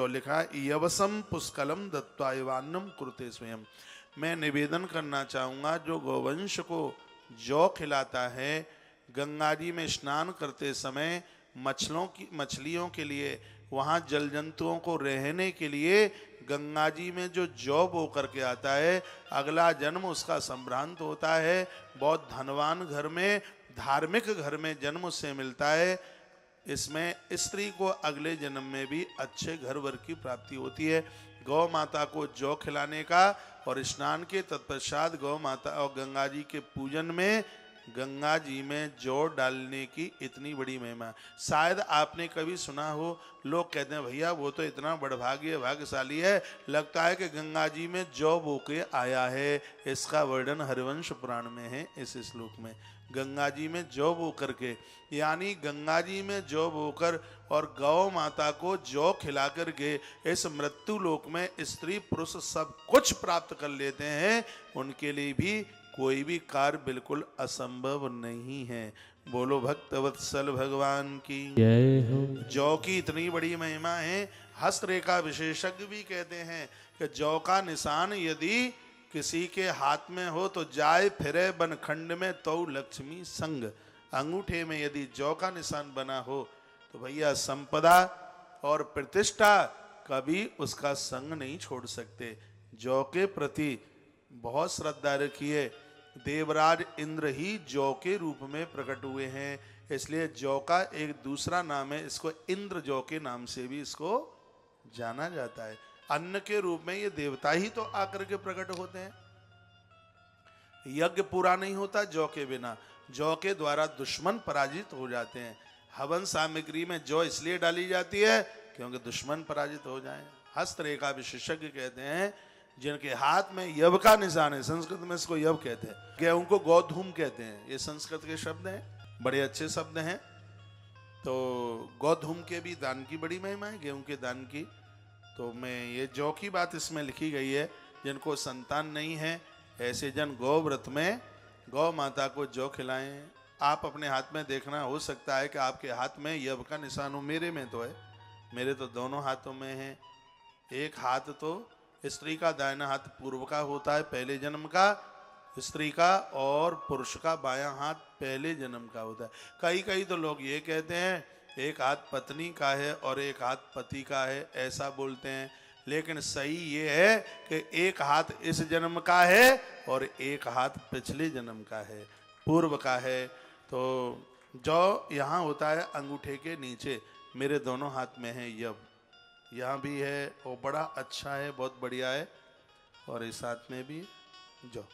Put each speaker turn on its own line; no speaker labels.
जौ लिखा है, यवसम पुष्कलम दत्त्वा एवान्नम कुरुते स्वयं। मैं निवेदन करना चाहूँगा, जो गौवंश को जौ खिलाता है, गंगा जी में स्नान करते समय मछलियों के लिए, वहाँ जल जंतुओं को रहने के लिए गंगा जी में जो जौ बो करके आता है, अगला जन्म उसका संभ्रांत होता है, बहुत धनवान घर में, धार्मिक घर में जन्म उससे मिलता है। इसमें स्त्री को अगले जन्म में भी अच्छे घर वर की प्राप्ति होती है। गौ माता को जौ खिलाने का और स्नान के तत्पश्चात गौ माता और गंगा जी के पूजन में गंगा जी में जौ डालने की इतनी बड़ी महिमा। शायद आपने कभी सुना हो, लोग कहते हैं भैया वो तो इतना भाग्यशाली है, लगता है कि गंगा जी में जौ बो के आया है। इसका वर्णन हरिवंश पुराण में है। इस श्लोक में गंगा जी में जौ बो करके, यानी गंगा जी में जौ बोकर और गौ माता को जौ खिला करके इस मृत्यु लोक में स्त्री पुरुष सब कुछ प्राप्त कर लेते हैं। उनके लिए भी कोई भी कार्य बिल्कुल असंभव नहीं है। बोलो भक्तवत्सल भगवान की
जय हो।
जौ की इतनी बड़ी महिमा है, हस्तरेखा विशेषज्ञ भी कहते हैं कि जौ का निशान यदि किसी के हाथ में हो तो जाए फिरे बनखंड में तो लक्ष्मी संग। अंगूठे में यदि जौ का निशान बना हो तो भैया संपदा और प्रतिष्ठा कभी उसका संग नहीं छोड़ सकते। जौ के प्रति बहुत श्रद्धा रखिए। देवराज इंद्र ही जौ के रूप में प्रकट हुए हैं, इसलिए जौ का एक दूसरा नाम है, इसको इंद्र जौ के नाम से भी इसको जाना जाता है। अन्न के रूप में ये देवता ही तो आकर के प्रकट होते हैं। यज्ञ पूरा नहीं होता जौ के बिना। जौ के द्वारा दुश्मन पराजित हो जाते हैं। हवन सामग्री में जौ इसलिए डाली जाती है क्योंकि दुश्मन पराजित हो जाएं। हस्तरेखा विशेषज्ञ कहते हैं जिनके हाथ में यव का निशान है, संस्कृत में इसको यव कहते हैं, गेहूं को गौधूम कहते हैं। ये संस्कृत के शब्द हैं, बड़े अच्छे शब्द हैं। तो गौधूम के भी दान की बड़ी महिमा है, गेहूं के दान की। तो मैं ये जौ की बात इसमें लिखी गई है। जिनको संतान नहीं है ऐसे जन गौ व्रत में गौ माता को जौ खिलाएं। आप अपने हाथ में देखना, हो सकता है कि आपके हाथ में यव का निशान हो। मेरे में तो है, मेरे तो दोनों हाथों में है। एक हाथ तो स्त्री का दाहिना हाथ पूर्व का होता है पहले जन्म का स्त्री का, और पुरुष का बायां हाथ पहले जन्म का होता है। कई तो लोग ये कहते हैं एक हाथ पत्नी का है और एक हाथ पति का है, ऐसा बोलते हैं। लेकिन सही ये है कि एक हाथ इस जन्म का है और एक हाथ पिछले जन्म का है, पूर्व का है। तो जो यहाँ होता है अंगूठे के नीचे, मेरे दोनों हाथ में है यव, यहाँ भी है और बड़ा अच्छा है, बहुत बढ़िया है। और इस हाथ में भी जो